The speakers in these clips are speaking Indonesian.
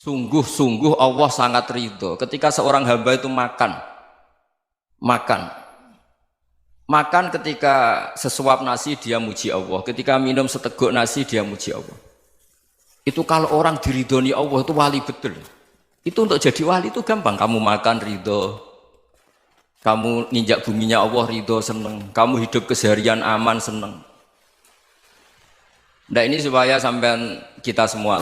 Sungguh-sungguh Allah sangat ridho ketika seorang hamba itu makan, makan ketika sesuap nasi dia muji Allah, ketika minum seteguk nasi dia muji Allah. Itu kalau orang diridhoni Allah itu wali betul. Itu untuk jadi wali itu gampang. Kamu makan ridho, kamu ninjak buminya Allah ridho seneng, kamu hidup keseharian aman seneng. Nah ini supaya sampean kita semua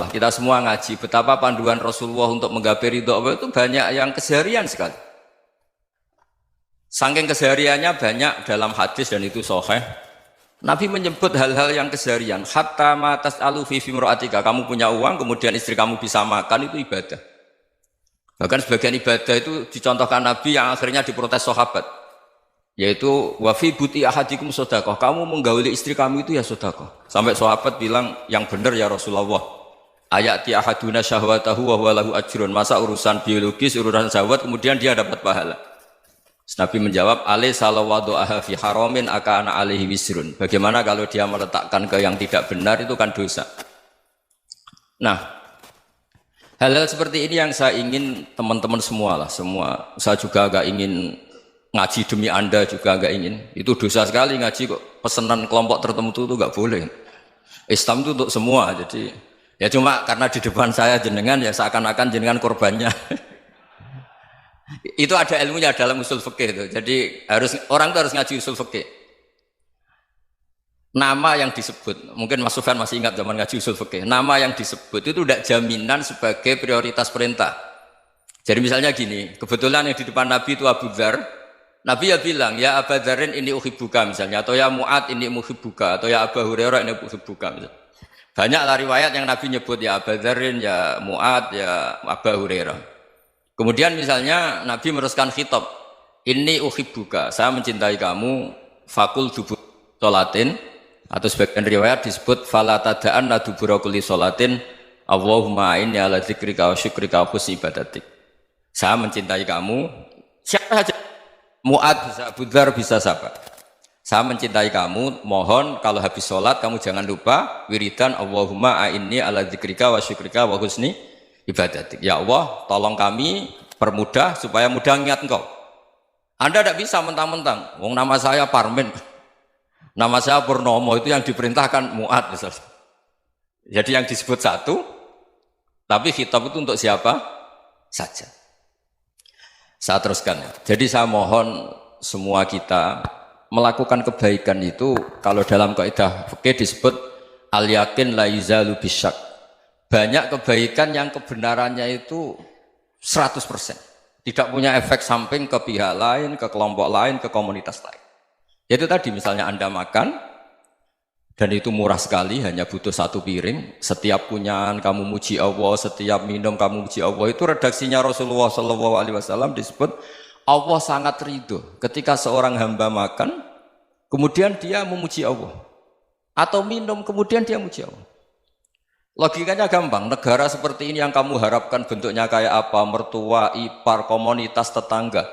ngaji betapa panduan Rasulullah untuk menggapai ridho Allah itu banyak yang keseharian sekali. Saking kesehariannya banyak dalam hadis dan itu sahih. Nabi menyebut hal-hal yang keseharian. Hatta ma tas'alu fi imra'atika, kamu punya uang kemudian istri kamu bisa makan itu ibadah. Bahkan sebagian ibadah itu dicontohkan Nabi yang akhirnya diprotes sahabat. Yaitu wa fi buti ahadikum sedekah, kamu menggauli istri kamu itu ya sedekah. Sampai sahabat bilang yang benar ya Rasulullah. Ayati ahaduna syahwatahu wa huwa lahu ajrun. Masa urusan biologis, urusan syahwat kemudian dia dapat pahala. Nabi menjawab, alaysa lawada'aha fi haramin akana alaihi wisrun. Bagaimana kalau dia meletakkan ke yang tidak benar itu kan dosa. Nah, hal-hal seperti ini yang saya ingin teman-teman semua. Saya juga agak ingin ngaji demi Anda juga agak ingin. Itu dosa sekali ngaji kok pesanan kelompok tertentu itu enggak boleh. Islam itu untuk semua. Jadi ya cuma karena di depan saya jenengan ya seakan-akan jenengan korbannya. Itu ada ilmunya dalam usul fikih itu. Jadi orang itu harus ngaji usul fikih. Nama yang disebut, mungkin Mas Sufyan masih ingat zaman ngaji usul fikih. Nama yang disebut itu tidak jaminan sebagai prioritas perintah. Jadi misalnya gini, kebetulan yang di depan Nabi itu Abu Dzar. Nabi ya bilang, ya Aba Dzarin ini uhibbuka misalnya, atau ya Mu'ad ini uhibbuka, atau ya Aba Hurairah ini uhibbuka misalnya. Banyaklah riwayat yang Nabi nyebut ya Aba Dzarin, ya Mu'ad, ya Aba Hurairah. Kemudian misalnya Nabi meneruskan khitab, ini uhibbuka, saya mencintai kamu, fakul dubur sholatin, atau sebagian riwayat disebut fala tada'an la dubura kulli sholatin, Allahumma inni ala dzikrika wa syukrika wa husni ibadatik. Saya mencintai kamu, siapa saja. Mu'ad bisa, Abu Dzar bisa siapa? Saya mencintai kamu, mohon kalau habis sholat kamu jangan lupa wiridan Allahumma a'inni ala dzikrika wa syukrika wa husni ibadatik. Ya Allah, tolong kami permudah supaya mudah ingat engkau. Anda tidak bisa mentang-mentang, wong nama saya Parmin, nama saya Purnomo, itu yang diperintahkan Mu'ad misalnya. Jadi yang disebut satu, tapi khitab itu untuk siapa saja. Saya teruskan. Jadi saya mohon semua kita melakukan kebaikan itu kalau dalam kaidah fikih disebut al yakin la yuzalu bisyak. Banyak kebaikan yang kebenarannya itu 100%. Tidak punya efek samping ke pihak lain, ke kelompok lain, ke komunitas lain. Yaitu tadi misalnya Anda makan dan itu murah sekali, hanya butuh satu piring. Setiap punyaan kamu muji Allah, setiap minum kamu muji Allah. Itu redaksinya Rasulullah SAW disebut Allah sangat ridho ketika seorang hamba makan, kemudian dia memuji Allah. Atau minum, kemudian dia muji Allah. Logikanya gampang, negara seperti ini yang kamu harapkan bentuknya kayak apa, mertua, ipar, komunitas, tetangga.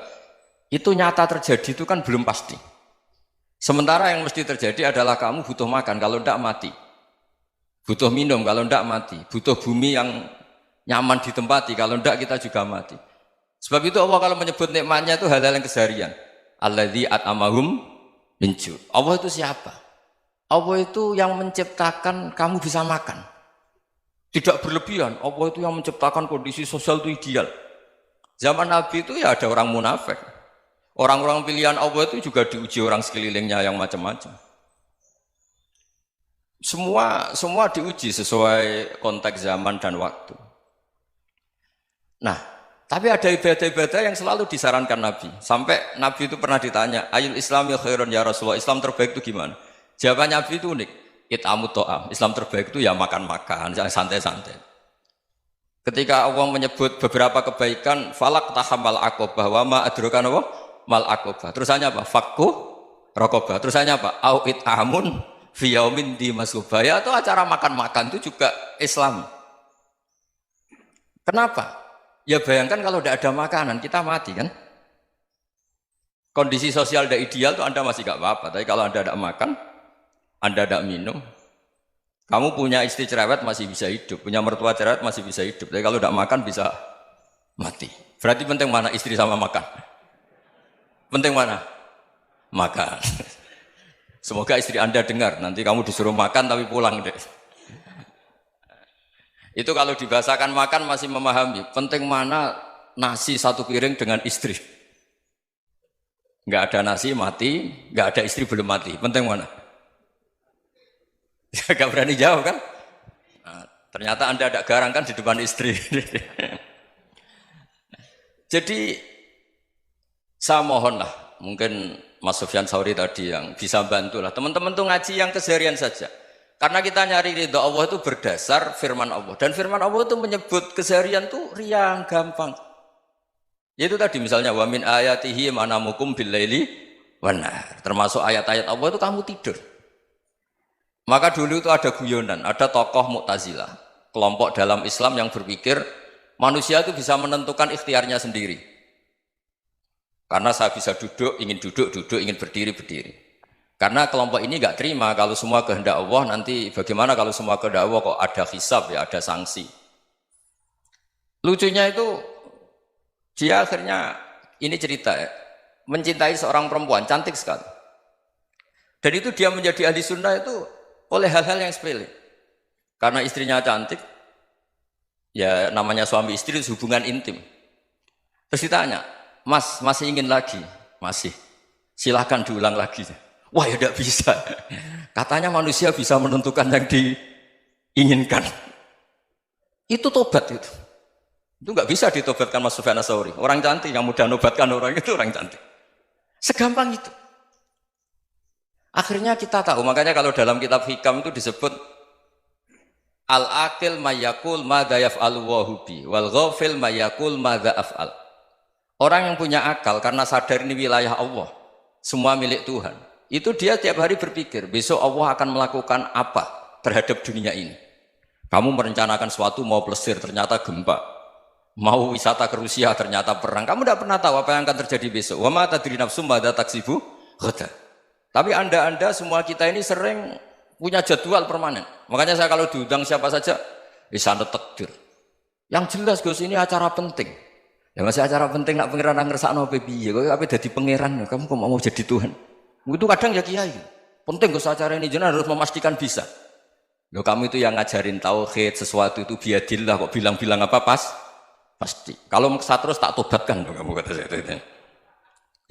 Itu nyata terjadi, itu kan belum pasti. Sementara yang mesti terjadi adalah kamu butuh makan, kalau tidak mati. Butuh minum, kalau tidak mati. Butuh bumi yang nyaman ditempati, kalau tidak kita juga mati. Sebab itu Allah kalau menyebut nikmatnya itu hal-hal yang keseharian. Alladzi at'amahum min ju'. Allah itu siapa? Allah itu yang menciptakan kamu bisa makan. Tidak berlebihan. Allah itu yang menciptakan kondisi sosial itu ideal. Zaman Nabi itu ya ada orang munafik. Orang-orang pilihan Allah itu juga diuji orang sekelilingnya yang macam-macam. Semua diuji sesuai konteks zaman dan waktu. Nah, tapi ada ibadah-ibadah yang selalu disarankan Nabi. Sampai Nabi itu pernah ditanya, ayul islami khairun ya Rasulullah, Islam terbaik itu gimana? Jawaban Nabi itu unik. It'amut to'am. Islam terbaik itu ya makan-makan, yang santai-santai. Ketika Allah menyebut beberapa kebaikan, falak tahamal aqobah wa ma adrokan apa? Mal aqobah. Terusannya apa? Fakku raqobah. Terusannya apa? Au it'amun fi yaumin di masubah. Ya, atau acara makan-makan itu juga Islam. Kenapa? Ya bayangkan kalau tidak ada makanan, kita mati kan? Kondisi sosial tidak ideal itu Anda masih gak apa-apa. Tapi kalau Anda tidak makan, Anda tidak minum, Kamu punya istri cerewet masih bisa hidup, punya mertua cerewet masih bisa hidup. Tapi kalau tidak makan bisa mati. Berarti penting mana istri sama makan? Penting mana? Makan. Semoga istri Anda dengar. Nanti kamu disuruh makan tapi pulang deh. Itu kalau dibahasakan makan masih memahami. Penting mana nasi satu piring dengan istri. Nggak ada nasi mati, nggak ada istri belum mati. Penting mana? Gak berani jawab kan? Nah, ternyata Anda ada garang kan di depan istri. Jadi saya mohonlah, mungkin Mas Sufyan Sauri tadi yang bisa bantu lah. Teman-teman tuh ngaji yang keseharian saja. Karena kita nyari ridha Allah itu berdasar firman Allah. Dan firman Allah itu menyebut keseharian tuh riang, gampang. Yaitu tadi misalnya wa min ayatihi manamukum billaili wan nahar. Termasuk ayat-ayat Allah itu kamu tidur. Maka dulu itu ada guyonan, ada tokoh Mu'tazilah, kelompok dalam Islam yang berpikir manusia itu bisa menentukan ikhtiarnya sendiri. Karena saya bisa duduk, ingin berdiri, berdiri. Karena kelompok ini nggak terima kalau semua kehendak Allah, nanti bagaimana kalau semua kehendak Allah kok ada hisab ya, ada sanksi. Lucunya itu, dia akhirnya, ini cerita ya, mencintai seorang perempuan, cantik sekali. Dan itu dia menjadi ahli sunnah itu oleh hal-hal yang sepele. Karena istrinya cantik, ya namanya suami istri itu hubungan intim. Terus ditanya, Mas, masih ingin lagi? Masih. Silahkan diulang lagi. Wah ya tidak bisa. Katanya manusia bisa menentukan yang diinginkan. Itu tobat itu. Itu nggak bisa ditobatkan Mas Sufyan Ats-Tsauri. Orang cantik yang mudah nobatkan orang itu orang cantik. Segampang itu. Akhirnya kita tahu, makanya kalau dalam kitab Hikam itu disebut al-aqil mayyakul madza yaf'alu wa hubi wal ghafil mayyakul madza af'al. Orang yang punya akal karena sadar ini wilayah Allah, semua milik Tuhan. Itu dia tiap hari berpikir, besok Allah akan melakukan apa terhadap dunia ini. Kamu merencanakan suatu mau plesir, ternyata gempa. Mau wisata ke Rusia, ternyata perang. Kamu tidak pernah tahu apa yang akan terjadi besok. Wa ma tadri nafsum madza taksibu ghadan. Tapi anda semua kita ini sering punya jadwal permanen. Makanya saya kalau diundang siapa saja, bisa takdir. Yang jelas Gus ini acara penting. Ya masih acara penting nak pangeran ngersakno piye? Kowe ape dadi pangeran, kamu kok mau jadi Tuhan? Itu kadang ya kiai. Penting Gus acara ini jenengan harus memastikan bisa. Loh kamu itu yang ngajarin tauhid, sesuatu itu biadillah kok bilang-bilang apa pasti. Kalau maksa terus tak tobatkan kamu kata saya.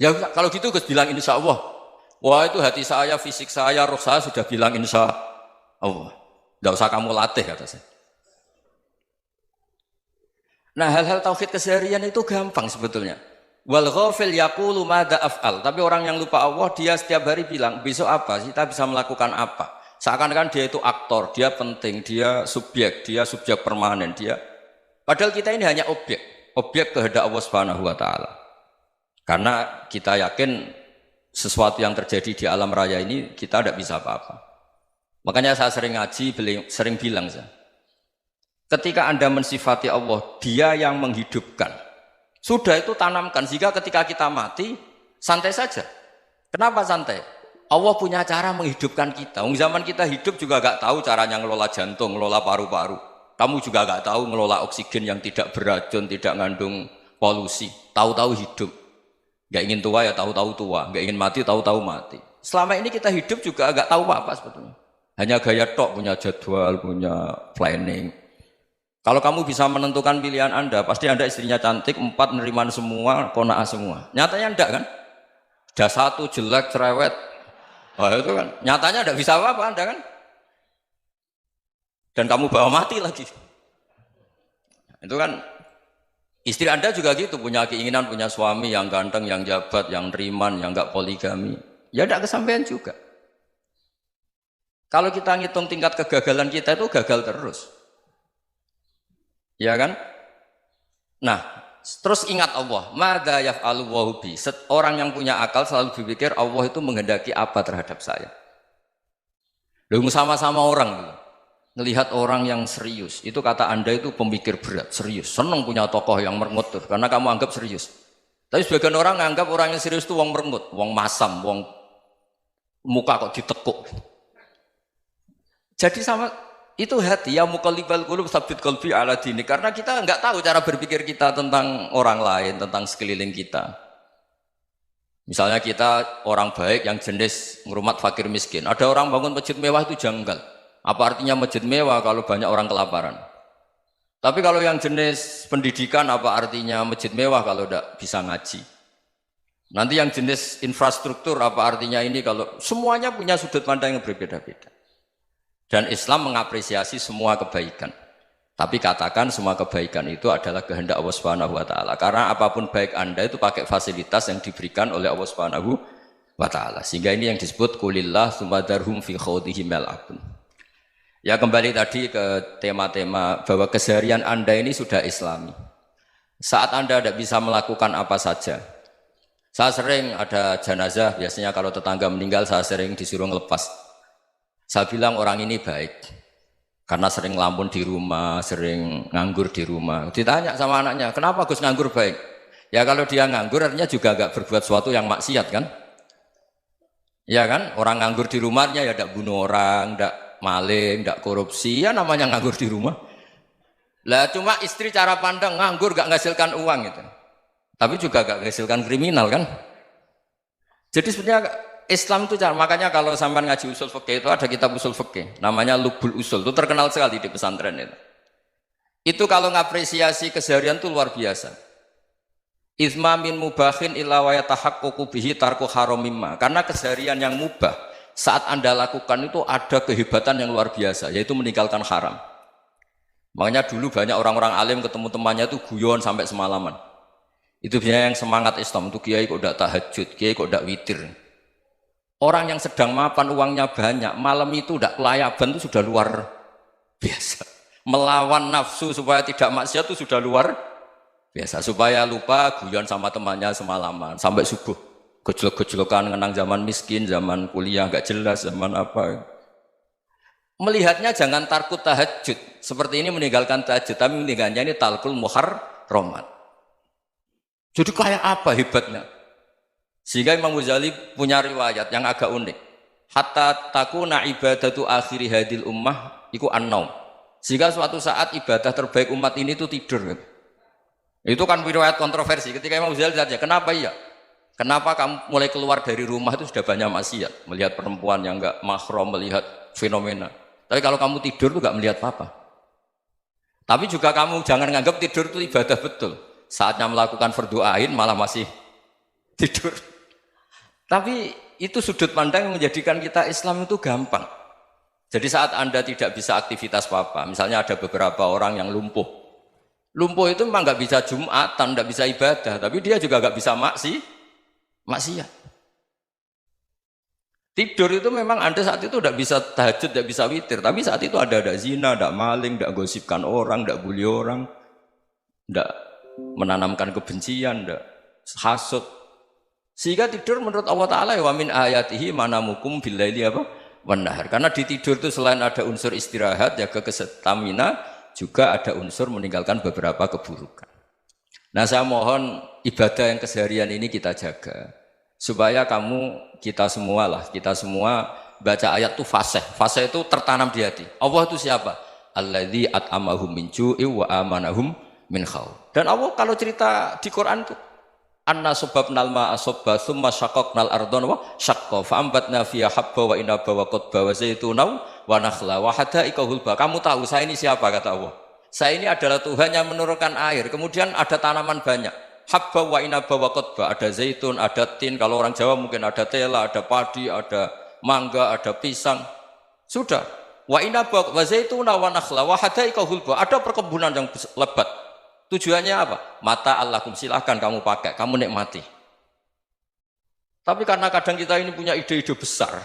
Ya kalau gitu Gus bilang insya Allah. Wah itu hati saya, fisik saya, roh saya sudah bilang insya Allah. Tidak usah kamu latih kata saya. Nah hal-hal tauhid keseharian itu gampang sebetulnya. Wal ghafil yaqulu madza af'al. Tapi orang yang lupa Allah dia setiap hari bilang besok apa? Kita bisa melakukan apa? Seakan-akan dia itu aktor, dia penting, dia subjek permanen, dia. Padahal kita ini hanya objek kehendak Allah Subhanahu wa taala. Karena kita yakin sesuatu yang terjadi di alam raya ini kita tidak bisa apa-apa. Makanya saya sering ngaji, sering bilang saya, ketika Anda mensifati Allah, Dia yang menghidupkan. Sudah itu tanamkan sehingga ketika kita mati santai saja. Kenapa santai? Allah punya cara menghidupkan kita. Zaman kita hidup juga gak tahu caranya ngelola jantung, ngelola paru-paru. Kamu juga gak tahu ngelola oksigen yang tidak beracun, tidak ngandung polusi. Tahu-tahu hidup. Gak ingin tua ya tahu-tahu tua, gak ingin mati tahu-tahu mati. Selama ini kita hidup juga agak tahu apa sebetulnya. Hanya gaya tok, punya jadwal, punya planning. Kalau kamu bisa menentukan pilihan Anda, pasti Anda istrinya cantik, 4 neriman semua, qanaah semua. Nyatanya enggak kan? Ada 1 jelek, cerewet. Oh itu kan, nyatanya enggak bisa apa-apa Anda kan? Dan kamu bawa mati lagi. Itu kan istri Anda juga gitu, punya keinginan, punya suami yang ganteng, yang jabat, yang riman, yang enggak poligami. Ya enggak kesampaian juga. Kalau kita ngitung tingkat kegagalan kita itu gagal terus. Ya kan? Nah, terus ingat Allah. Madza yaf'alu wa bi. Orang yang punya akal selalu berpikir Allah itu menghendaki apa terhadap saya. Lalu sama-sama orang melihat orang yang serius. Itu kata Anda itu pemikir berat, serius. Senang punya tokoh yang merengut karena kamu anggap serius. Tapi sebagian orang anggap orang yang serius itu wong merengut, wong masam, wong muka kok ditekuk. Jadi sama Itu hati, ya muqallibal qulub tsabbit qalbi ala dini. Karena kita nggak tahu cara berpikir kita tentang orang lain, tentang sekeliling kita. Misalnya kita orang baik yang jenis ngrumat fakir miskin. Ada orang bangun masjid mewah itu janggal. Apa artinya masjid mewah kalau banyak orang kelaparan? Tapi kalau yang jenis pendidikan apa artinya masjid mewah kalau tidak bisa ngaji? Nanti yang jenis infrastruktur apa artinya ini kalau semuanya punya sudut pandang yang berbeda-beda. Dan Islam mengapresiasi semua kebaikan. Tapi katakan semua kebaikan itu adalah kehendak Allah Subhanahu wa taala. Karena apapun baik Anda itu pakai fasilitas yang diberikan oleh Allah Subhanahu wa taala. Sehingga ini yang disebut qulillah tsumma darhum fi khawdihim yal'abun. Ya kembali tadi ke tema-tema bahwa keseharian Anda ini sudah Islami. Saat Anda tidak bisa melakukan apa saja. Saya sering ada jenazah, biasanya kalau tetangga meninggal saya sering disuruh ngelepas. Saya bilang orang ini baik. Karena sering ngelamun di rumah, sering nganggur di rumah. Ditanya sama anaknya, kenapa Gus nganggur baik? Ya kalau dia nganggur artinya juga agak berbuat sesuatu yang maksiat kan? Ya kan? Orang nganggur di rumahnya ya tidak bunuh orang, tidak maling, tidak korupsi, ya namanya nganggur di rumah. Lah cuma istri cara pandang nganggur gak menghasilkan uang gitu. Tapi juga gak menghasilkan kriminal kan? Jadi sebenarnya Islam itu makanya kalau sampai ngaji usul fikih itu ada kitab usul fikih namanya Lubul Usul, itu terkenal sekali di pesantren itu. Itu kalau ngapresiasi keseharian itu luar biasa. Izma min mubahin illa wa yatahaqqaqu bihi tarku haramimma. Karena keseharian yang mubah saat Anda lakukan itu ada kehebatan yang luar biasa, yaitu meninggalkan haram. Makanya dulu banyak orang-orang alim ketemu temannya itu guyon sampai semalaman. Itu biasanya yang semangat Islam itu kiai kok tidak tahajud, kiai kok tidak witir. Orang yang sedang mapan uangnya banyak, malam itu tidak kelayaban itu sudah luar biasa. Melawan nafsu supaya tidak maksiat itu sudah luar biasa. Supaya lupa guyon sama temannya semalaman sampai subuh. Gejolak-gejolokan mengenang zaman miskin, zaman kuliah nggak jelas, zaman apa. Melihatnya jangan tarkut tahajud. Seperti ini meninggalkan tahajud, tapi meninggalnya ini talkul muharramat. Jadi kayak apa hebatnya? Sehingga Imam Ghazali punya riwayat yang agak unik. Hatta takuna ibadatu akhiri hadil ummah iku an-naum. Sehingga suatu saat ibadah terbaik umat ini itu tidur. Itu kan riwayat kontroversi. Ketika Imam Ghazali ditanya, kenapa iya? Kenapa kamu mulai keluar dari rumah itu sudah banyak maksiat? Melihat perempuan yang enggak mahram, melihat fenomena. Tapi kalau kamu tidur itu enggak melihat apa-apa. Tapi juga kamu jangan nganggap tidur itu ibadah betul. Saatnya melakukan fardu ain malah masih tidur. Tapi itu sudut pandang yang menjadikan kita Islam itu gampang. Jadi saat Anda tidak bisa aktivitas apa-apa, misalnya ada beberapa orang yang lumpuh. Lumpuh itu memang nggak bisa Jumatan, nggak bisa ibadah, tapi dia juga nggak bisa maksiat. Tidur itu memang Anda saat itu tidak bisa tahajud, tidak bisa witir, tapi saat itu ada zina, ada maling, tidak gosipkan orang, tidak bully orang, tidak menanamkan kebencian, tidak hasud. Sehingga tidur menurut Allah Ta'ala wa min ayatihi manamukum billaili apa? Wan-nahar. Karena di tidur itu selain ada unsur istirahat, jaga kestamina, juga ada unsur meninggalkan beberapa keburukan. Nah saya mohon ibadah yang keseharian ini kita jaga. Supaya kita semua baca ayat itu fasih. Fasih itu tertanam di hati. Allah itu siapa? Alladzi at'amahum min ju'i wa amanahum min khauf. Dan Allah kalau cerita di Quran itu anna subabnal ma'a subba thumma syaqaqnal ardhan wa syaqqa fa ambatna fiha habba wa inaba wa qadba wa zaituna wa nakhla wa hadaika hulba. Kamu tahu saya ini siapa kata Allah? Saya ini adalah Tuhan yang menurunkan air. Kemudian ada tanaman banyak. Habba wa inaba wa qadba, ada zaitun, ada tin, kalau orang Jawa mungkin ada tela, ada padi, ada mangga, ada pisang. Sudah. Wa inaba wa zaituna wa nakhla wa hadaika hulba. Ada perkebunan yang lebat. Tujuannya apa? Mata Allahkum, silahkan kamu pakai, kamu nikmati. Tapi karena kadang kita ini punya ide-ide besar.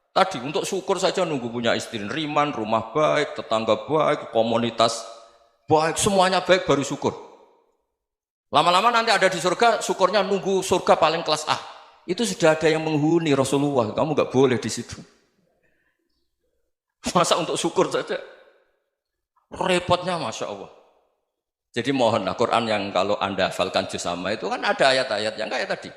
Tadi untuk syukur saja nunggu punya istri riman, rumah baik, tetangga baik, komunitas baik, semuanya baik baru syukur. Lama-lama nanti ada di surga, syukurnya nunggu surga paling kelas A. Itu sudah ada yang menghuni Rasulullah, kamu nggak boleh di situ. Masa untuk syukur saja? Repotnya Masya Allah. Jadi mohonlah Quran yang kalau Anda hafalkan juz sama itu kan ada ayat-ayat yang kayak tadi.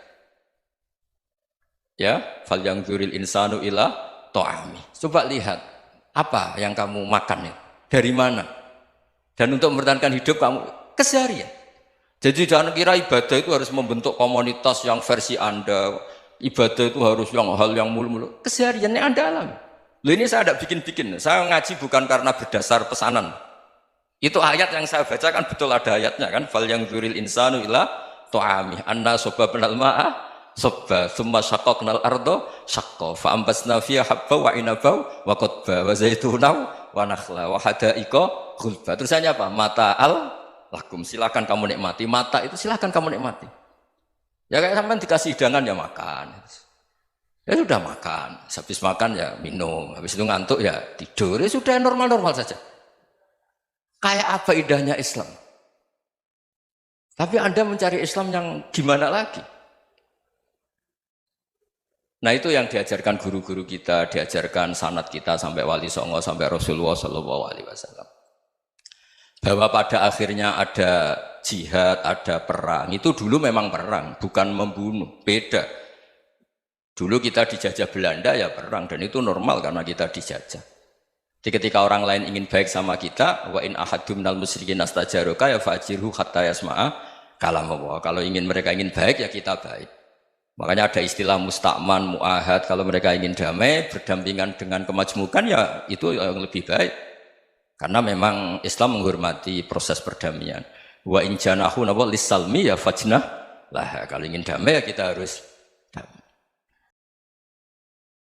Ya, fal yang dzuril insanu ila ta'ami. Coba lihat. Apa yang kamu makan ya? Dari mana? Dan untuk mempertahankan hidup kamu keseharian. Jadi jangan kira ibadah itu harus membentuk komunitas yang versi Anda. Ibadah itu harus yang hal yang mulu-mulu. Kesehariannya Anda alami. Loh ini saya tidak bikin-bikin. Saya ngaji bukan karena berdasar pesanan. Itu ayat yang saya baca kan betul ada ayatnya kan. Fal yang dzuril insanu ila ta'amih anna sobabnal ma'a sobba thumma syaqaqnal ardo syaqqa fa ambasna fiha habba wa inaba wa qadba wa zaituna wa nakhla wa hadaika ghulba. Terusannya apa? Mata'al lakum, silakan kamu nikmati. Mata itu silakan kamu nikmati. Ya kayak sampean dikasih hidangan ya makan. Ya sudah makan, habis makan ya minum, habis itu ngantuk ya tidur. Ya sudah normal-normal saja. Kayak apa indahnya Islam? Tapi Anda mencari Islam yang gimana lagi? Nah itu yang diajarkan guru-guru kita, diajarkan sanad kita sampai Wali Songo, sampai Rasulullah SAW. Bahwa pada akhirnya ada jihad, ada perang. Itu dulu memang perang, bukan membunuh, beda. Dulu kita dijajah Belanda ya perang, dan itu normal karena kita dijajah. Jadi ketika orang lain ingin baik sama kita, wa in ahadum minal musyrikin astajaroka ya fajirhu hatta yasma'a kalam Allah. Kalau mereka ingin baik ya kita baik. Makanya ada istilah mustakman, mu'ahad. Kalau mereka ingin damai, berdampingan dengan kemajmukan ya itu yang lebih baik. Karena memang Islam menghormati proses perdamaian. Wa in janahu lis-salmi ya fajnah lah. Kalau ingin damai ya kita harus damai.